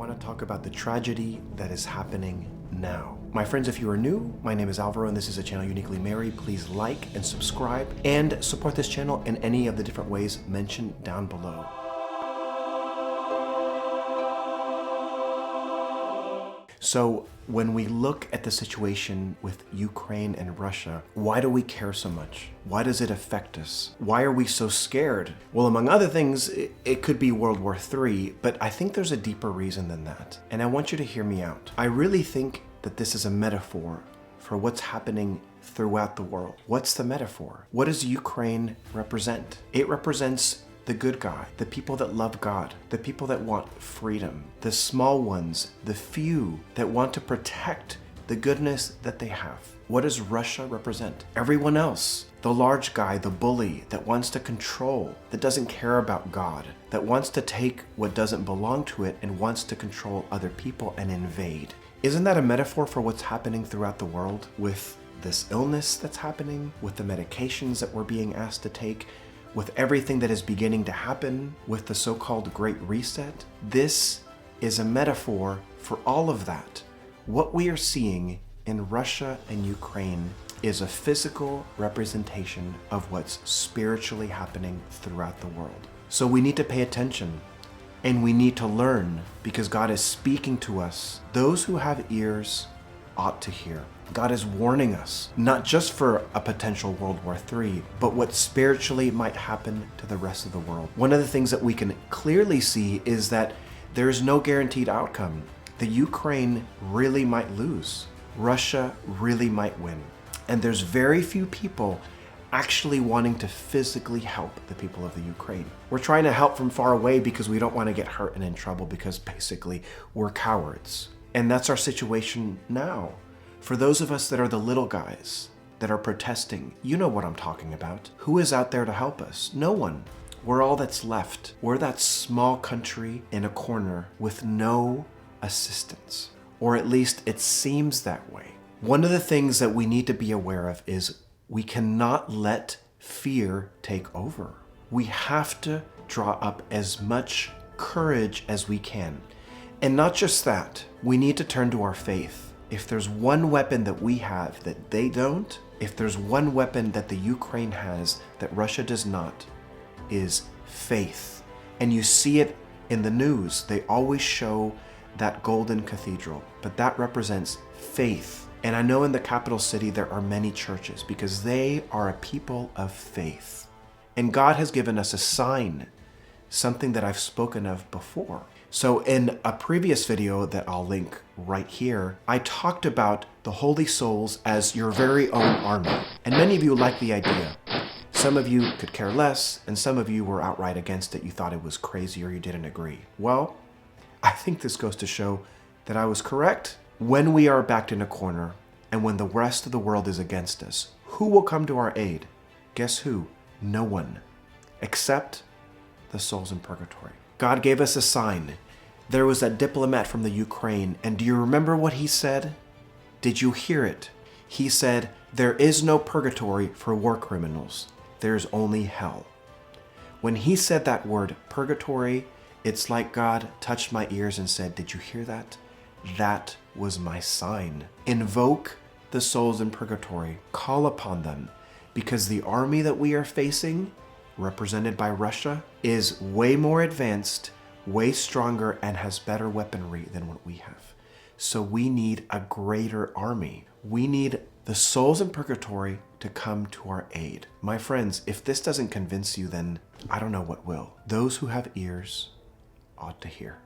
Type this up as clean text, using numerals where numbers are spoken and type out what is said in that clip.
want to talk about the tragedy that is happening now. My friends, if you are new, my name is Alvaro and this is a channel uniquely Mary. Please like and subscribe and support this channel in any of the different ways mentioned down below. So when we look at the situation with Ukraine and Russia, why do we care so much? Why does it affect us? Why are we so scared? Well, among other things, it could be World War III, but I think there's a deeper reason than that. And I want you to hear me out. I really think that this is a metaphor for what's happening throughout the world. What's the metaphor? What does Ukraine represent? It represents the good guy, the people that love God, the people that want freedom, the small ones, the few that want to protect the goodness that they have. What does Russia represent? Everyone else, the large guy, the bully that wants to control, that doesn't care about God, that wants to take what doesn't belong to it and wants to control other people and invade. Isn't that a metaphor for what's happening throughout the world with this illness that's happening, with the medications that we're being asked to take, with everything that is beginning to happen with the so-called Great Reset? This is a metaphor for all of that. What we are seeing in Russia and Ukraine is a physical representation of what's spiritually happening throughout the world. So we need to pay attention and we need to learn, because God is speaking to us. Those who have ears ought to hear. God is warning us, not just for a potential World War III, but what spiritually might happen to the rest of the world. One of the things that we can clearly see is that there is no guaranteed outcome. The Ukraine really might lose. Russia really might win. And there's very few people actually wanting to physically help the people of the Ukraine. We're trying to help from far away because we don't want to get hurt and in trouble, because basically we're cowards. And that's our situation now. For those of us that are the little guys that are protesting, you know what I'm talking about. Who is out there to help us? No one. We're all that's left. We're that small country in a corner with no assistance, or at least it seems that way. One of the things that we need to be aware of is we cannot let fear take over. We have to draw up as much courage as we can. And not just that, we need to turn to our faith. If there's one weapon that we have that they don't, if there's one weapon that the Ukraine has that Russia does not, is faith. And you see it in the news. They always show that golden cathedral, but that represents faith. And I know in the capital city there are many churches because they are a people of faith. And God has given us a sign, something that I've spoken of before. So in a previous video that I'll link right here, I talked about the holy souls as your very own army. And many of you like the idea. Some of you could care less, and some of you were outright against it. You thought it was crazy or you didn't agree. Well, I think this goes to show that I was correct. When we are backed in a corner and when the rest of the world is against us, who will come to our aid? Guess who? No one, except the souls in purgatory. God gave us a sign. There was that diplomat from the Ukraine, and do you remember what he said? Did you hear it? He said, there is no purgatory for war criminals. There's only hell. When he said that word, purgatory, it's like God touched my ears and said, did you hear that? That was my sign. Invoke the souls in purgatory. Call upon them, because the army that we are facing, represented by Russia, is way more advanced, way stronger, and has better weaponry than what we have. So we need a greater army. We need the souls in purgatory to come to our aid. My friends, if this doesn't convince you, then I don't know what will. Those who have ears ought to hear.